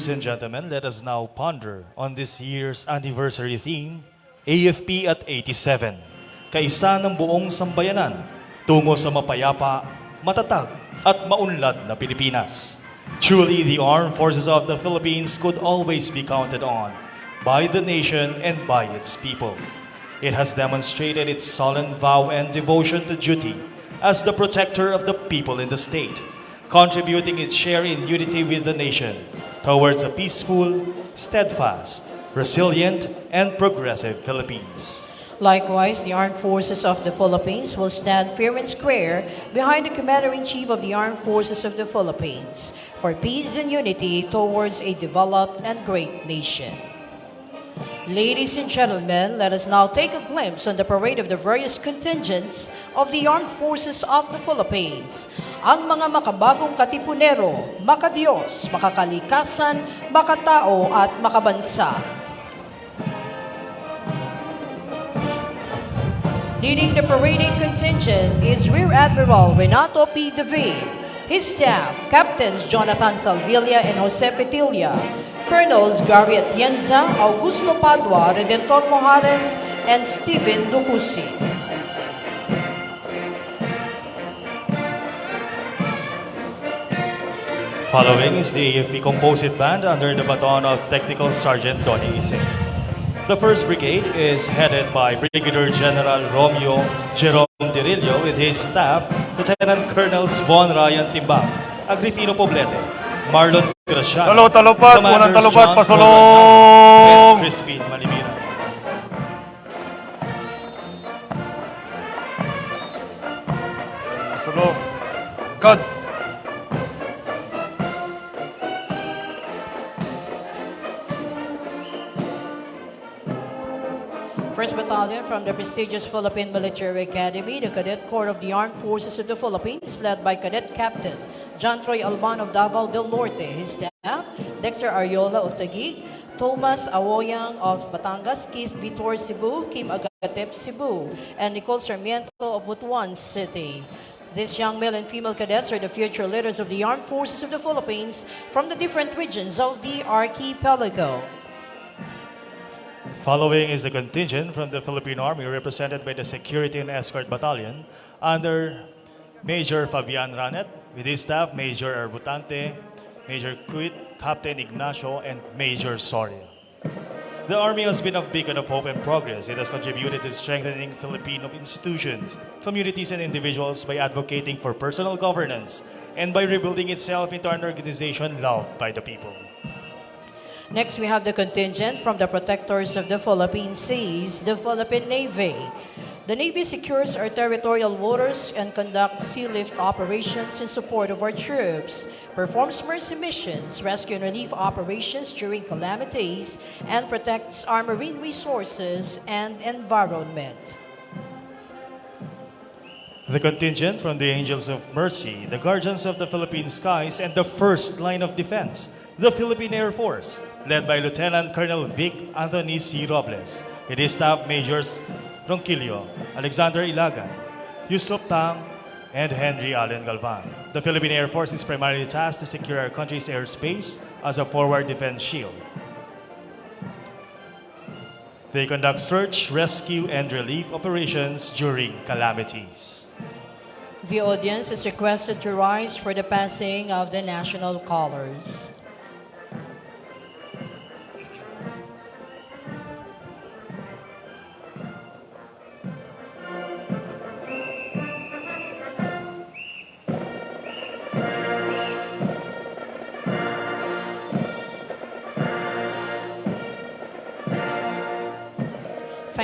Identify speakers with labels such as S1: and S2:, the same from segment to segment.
S1: Ladies and gentlemen, let us now ponder on this year's anniversary theme, AFP at 87, kaisa ng buong sambayanan, tungo sa mapayapa, matatag, at maunlad na Pilipinas. Truly, the armed forces of the Philippines could always be counted on by the nation and by its people. It has demonstrated its solemn vow and devotion to duty as the protector of the people in the state, contributing its share in unity with the nation towards a peaceful, steadfast, resilient, and progressive Philippines.
S2: Likewise, the Armed Forces of the Philippines will stand fair and square behind the Commander-in-Chief of the Armed Forces of the Philippines for peace and unity towards a developed and great nation. Ladies and gentlemen, let us now take a glimpse on the parade of the various contingents of the Armed Forces of the Philippines. Ang mga makabagong katipunero, makadiyos, makakalikasan, makatao at makabansa. Leading the parading contingent is Rear Admiral Renato P. David. His staff, Captains Jonathan Salvilla and Jose Petilla, Colonels Gary Atienza, Augusto Padua, Redentor Mojares, and Stephen Ducusi.
S1: Following is the AFP Composite Band under the baton of Technical Sergeant Donnie Ise. The 1st Brigade is headed by Brigadier General Romeo Jerome Dirillo with his staff, Lieutenant Colonels Von Ryan Timbang, Agripino Poblete, Marlon Graciano,
S3: Talupad, unang
S1: Commanders
S3: talupad,
S1: John
S3: pasulong!
S1: Colorado and Crispin Malimira.
S3: Sulong. God.
S2: First Battalion from the prestigious Philippine Military Academy, the Cadet Corps of the Armed Forces of the Philippines, led by Cadet Captain John Troy Alban of Davao del Norte. His staff, Dexter Ariola of Taguig, Thomas Awoyang of Batangas, Keith Vitor Cebu, Kim Agatep Cebu, and Nicole Sarmiento of Butuan City. These young male and female cadets are the future leaders of the Armed Forces of the Philippines from the different regions of the archipelago.
S1: Following is the contingent from the Philippine Army represented by the Security and Escort Battalion under Major Fabian Ranet, with his staff Major Arbutante, Major Cuit, Captain Ignacio, and Major Soria. The Army has been a beacon of hope and progress. It has contributed to strengthening Filipino institutions, communities, and individuals by advocating for personal governance and by rebuilding itself into an organization loved by the people.
S2: Next, we have the contingent from the Protectors of the Philippine Seas, the Philippine Navy. The Navy secures our territorial waters and conducts sea lift operations in support of our troops, performs mercy missions, rescue and relief operations during calamities, and protects our marine resources and environment.
S1: The contingent from the Angels of Mercy, the Guardians of the Philippine Skies, and the first line of defense, the Philippine Air Force, led by Lieutenant Colonel Vic Anthony C. Robles, with his staff Majors Ronquillo, Alexander Ilagan, Yusuf Tang, and Henry Allen Galvan. The Philippine Air Force is primarily tasked to secure our country's airspace as a forward defense shield. They conduct search, rescue, and relief operations during calamities.
S2: The audience is requested to rise for the passing of the national colors.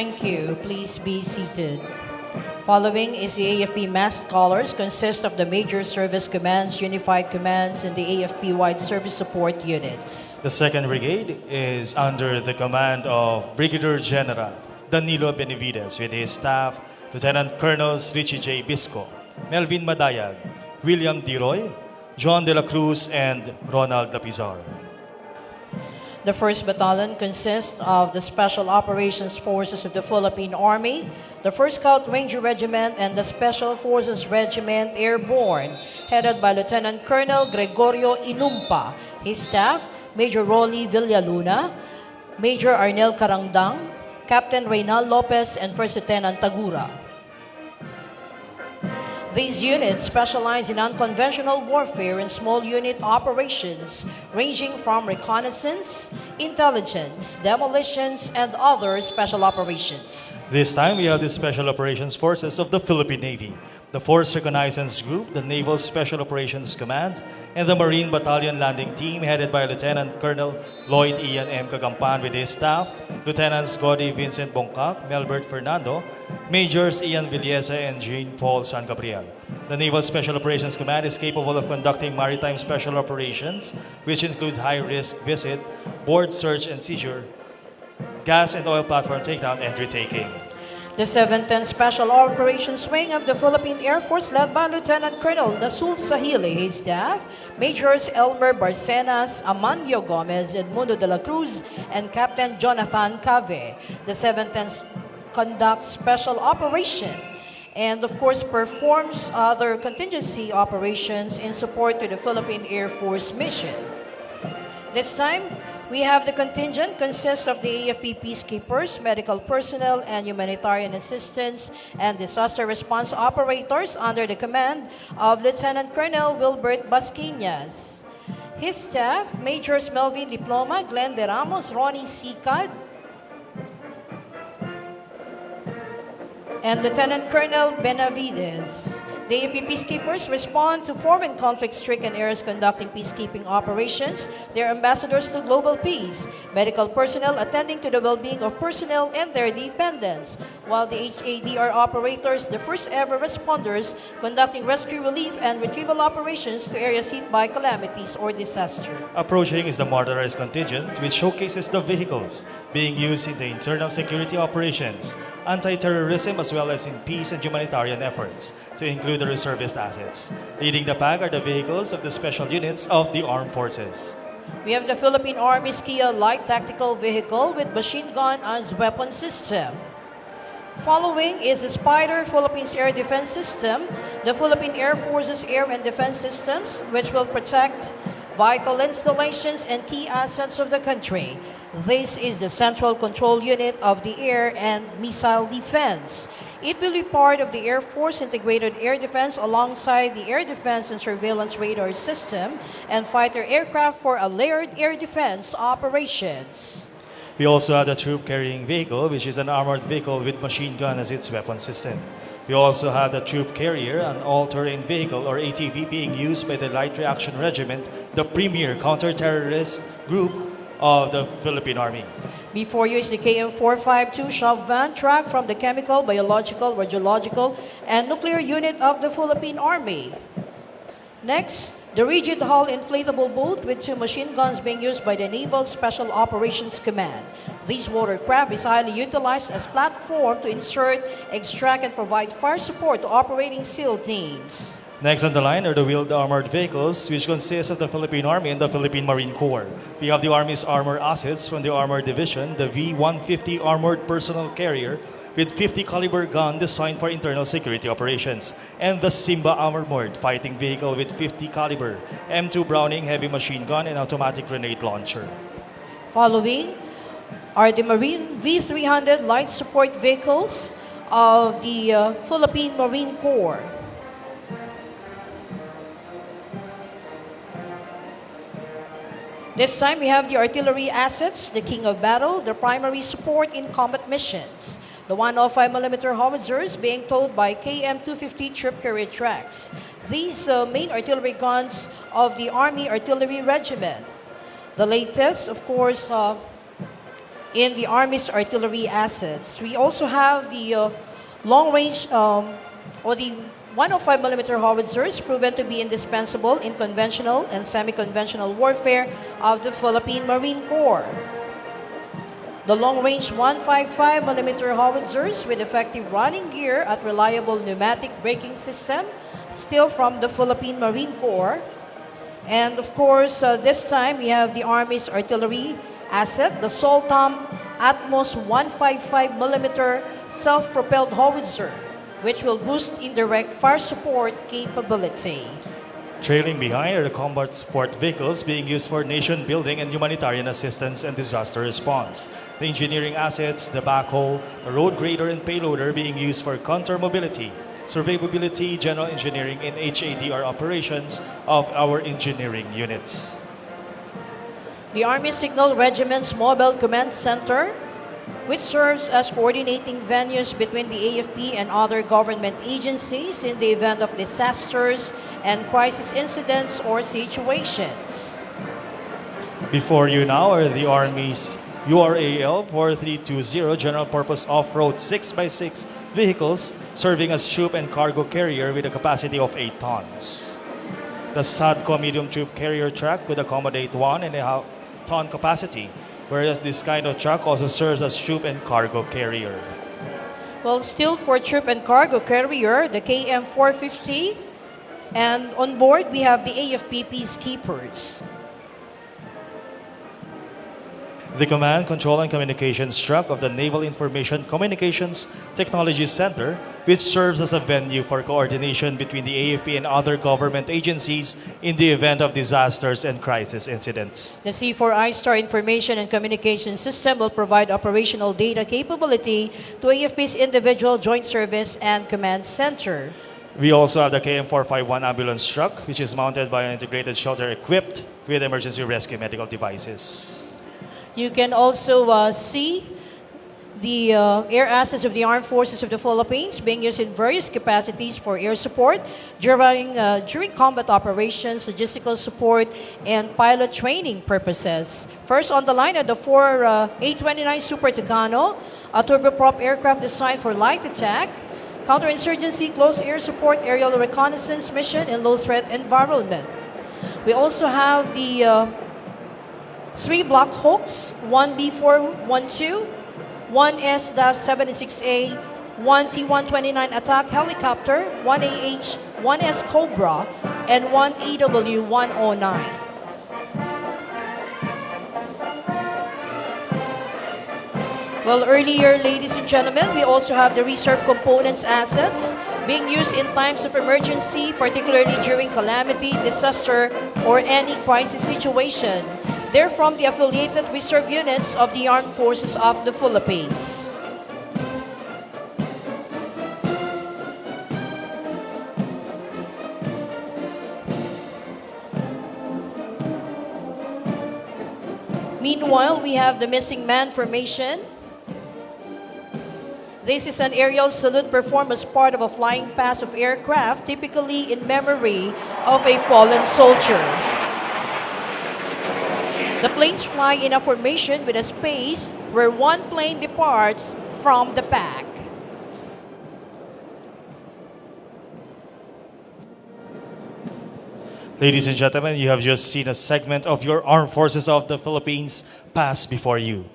S2: Thank you. Please be seated. Following is the AFP massed colors, consist of the Major Service Commands, Unified Commands, and the AFP-wide Service Support Units.
S1: The 2nd Brigade is under the command of Brigadier General Danilo Benavides with his staff, Lieutenant Colonels Richie J. Bisco, Melvin Madayag, William D. Roy, John De La Cruz, and Ronald Lapizar.
S2: The 1st Battalion consists of the Special Operations Forces of the Philippine Army, the 1st Scout Ranger Regiment, and the Special Forces Regiment Airborne, headed by Lieutenant Colonel Gregorio Inumpa. His staff, Major Rolly Villaluna, Major Arnel Carangdang, Captain Reynal Lopez, and First Lieutenant Tagura. These units specialize in unconventional warfare and small unit operations ranging from reconnaissance, intelligence, demolitions, and other special operations.
S1: This time, we have the Special Operations Forces of the Philippine Navy, the Force Reconnaissance Group, the Naval Special Operations Command, and the Marine Battalion Landing Team headed by Lieutenant Colonel Lloyd Ian M. Kagampan with his staff, Lieutenants Godi Vincent Bongkak, Melbert Fernando, Majors Ian Villesa and Jean Paul San Gabriel. The Naval Special Operations Command is capable of conducting maritime special operations, which include high-risk visit, board search and seizure, gas and oil platform takedown, and retaking.
S2: The 7th Special Operations Wing of the Philippine Air Force led by Lieutenant Colonel Nasul Sahili, his staff, Majors Elmer Barcenas, Amandio Gomez, Edmundo de la Cruz, and Captain Jonathan Cave. The 7th conducts special operation and of course performs other contingency operations in support to the Philippine Air Force mission. This time, we have the contingent consists of the AFP peacekeepers, medical personnel, and humanitarian assistance and disaster response operators under the command of Lieutenant Colonel Wilbert Basquinas. His staff, Majors Melvin Diploma, Glenn De Ramos, Ronnie Sicad, and Lieutenant Colonel Benavides. The AFP peacekeepers respond to foreign conflict-stricken areas conducting peacekeeping operations. They are ambassadors to global peace, medical personnel attending to the well-being of personnel and their dependents, while the HADR operators, the first-ever responders conducting rescue, relief, and retrieval operations to areas hit by calamities or disaster.
S1: Approaching is the motorized contingent, which showcases the vehicles being used in the internal security operations, anti-terrorism, as well as in peace and humanitarian efforts, to include the reservist assets. Leading the pack are the vehicles of the special units of the armed forces.
S2: We have the Philippine Army's Kia Light Tactical Vehicle with machine gun as weapon system. Following is the Spider Philippines Air Defense System, the Philippine Air Force's Air and Defense Systems, which will protect vital installations and key assets of the country. This is the central control unit of the air and missile defense. It will be part of the Air Force Integrated Air Defense alongside the Air Defense and Surveillance Radar System and fighter aircraft for a layered air defense operations.
S1: We also have the troop carrying vehicle, which is an armored vehicle with machine gun as its weapon system. We also have the troop carrier, an all-terrain vehicle or ATV being used by the Light Reaction Regiment, the premier counter-terrorist group of the Philippine Army.
S2: Before you is the KM452 shop van track from the Chemical, Biological, Radiological, and Nuclear Unit of the Philippine Army. Next, the rigid hull inflatable boat with 2 machine guns being used by the Naval Special Operations Command. This watercraft is highly utilized as platform to insert, extract, and provide fire support to operating SEAL teams.
S1: Next on the line are the wheeled armored vehicles, which consist of the Philippine Army and the Philippine Marine Corps. We have the Army's armor assets from the Armored Division, the V-150 Armored Personnel Carrier with 50 caliber gun designed for internal security operations, and the Simba Armored Fighting Vehicle with 50 caliber M2 Browning heavy machine gun and automatic grenade launcher.
S2: Following are the Marine V-300 light support vehicles of the Philippine Marine Corps. This time we have the artillery assets, the king of battle, the primary support in combat missions. The 105mm howitzers being towed by KM-250 troop carrier tracks. These main artillery guns of the Army Artillery Regiment. The latest, of course, in the Army's artillery assets. We also have the long-range or the 105mm howitzers proven to be indispensable in conventional and semi-conventional warfare of the Philippine Marine Corps. The long-range 155mm howitzers with effective running gear at reliable pneumatic braking system, still from the Philippine Marine Corps. And of course, this time we have the Army's artillery asset, the Soltam Atmos 155mm self-propelled howitzer, which will boost indirect fire support capability.
S1: Trailing behind are the combat support vehicles being used for nation building and humanitarian assistance and disaster response. The engineering assets, the backhoe, a road grader and payloader being used for counter mobility, surveyability, general engineering, and HADR operations of our engineering units.
S2: The Army Signal Regiment's Mobile Command Center, which serves as coordinating venues between the AFP and other government agencies in the event of disasters and crisis incidents or situations.
S1: Before you now are the Army's URAL 4320 General Purpose Off-Road 6x6 vehicles serving as troop and cargo carrier with a capacity of 8 tons. The SADCO medium troop carrier truck could accommodate 1.5 ton capacity, whereas this kind of truck also serves as troop and cargo carrier.
S2: Well, still for troop and cargo carrier, the KM 450, and on board we have the AFP Peacekeepers.
S1: The Command, Control, and Communications truck of the Naval Information Communications Technology Center, which serves as a venue for coordination between the AFP and other government agencies in the event of disasters and crisis incidents.
S2: The C4I Star Information and Communication System will provide operational data capability to AFP's individual joint service and command center.
S1: We also have the KM451 ambulance truck, which is mounted by an integrated shelter equipped with emergency rescue medical devices.
S2: You can also see the air assets of the Armed Forces of the Philippines being used in various capacities for air support during combat operations, logistical support, and pilot training purposes. First on the line are the four A-29 Super Tucano, a turboprop aircraft designed for light attack, counterinsurgency, close air support, aerial reconnaissance mission in low-threat environment. We also have the 3 Black Hawks, 1 B-412, 1 S-76A, 1 T-129 attack helicopter, 1 AH, 1 S Cobra, and 1 AW-109. Well, earlier, ladies and gentlemen, we also have the reserve components assets being used in times of emergency, particularly during calamity, disaster, or any crisis situation. They're from the affiliated reserve units of the Armed Forces of the Philippines. Meanwhile, we have the missing man formation. This is an aerial salute performed as part of a flying pass of aircraft, typically in memory of a fallen soldier. The planes fly in a formation with a space where one plane departs from the pack.
S1: Ladies and gentlemen, you have just seen a segment of your Armed Forces of the Philippines pass before you.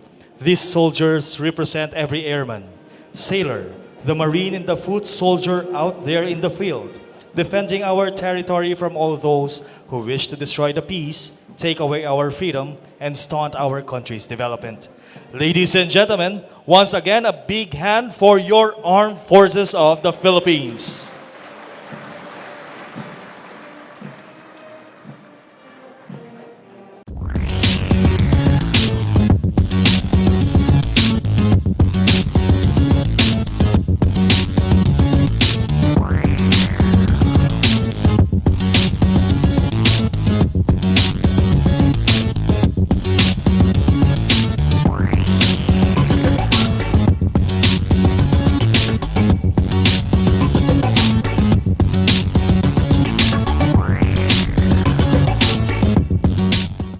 S1: These soldiers represent every airman, sailor, the Marine, and the foot soldier out there in the field, defending our territory from all those who wish to destroy the peace, take away our freedom, and stunt our country's development. Ladies and gentlemen, once again, a big hand for your Armed Forces of the Philippines.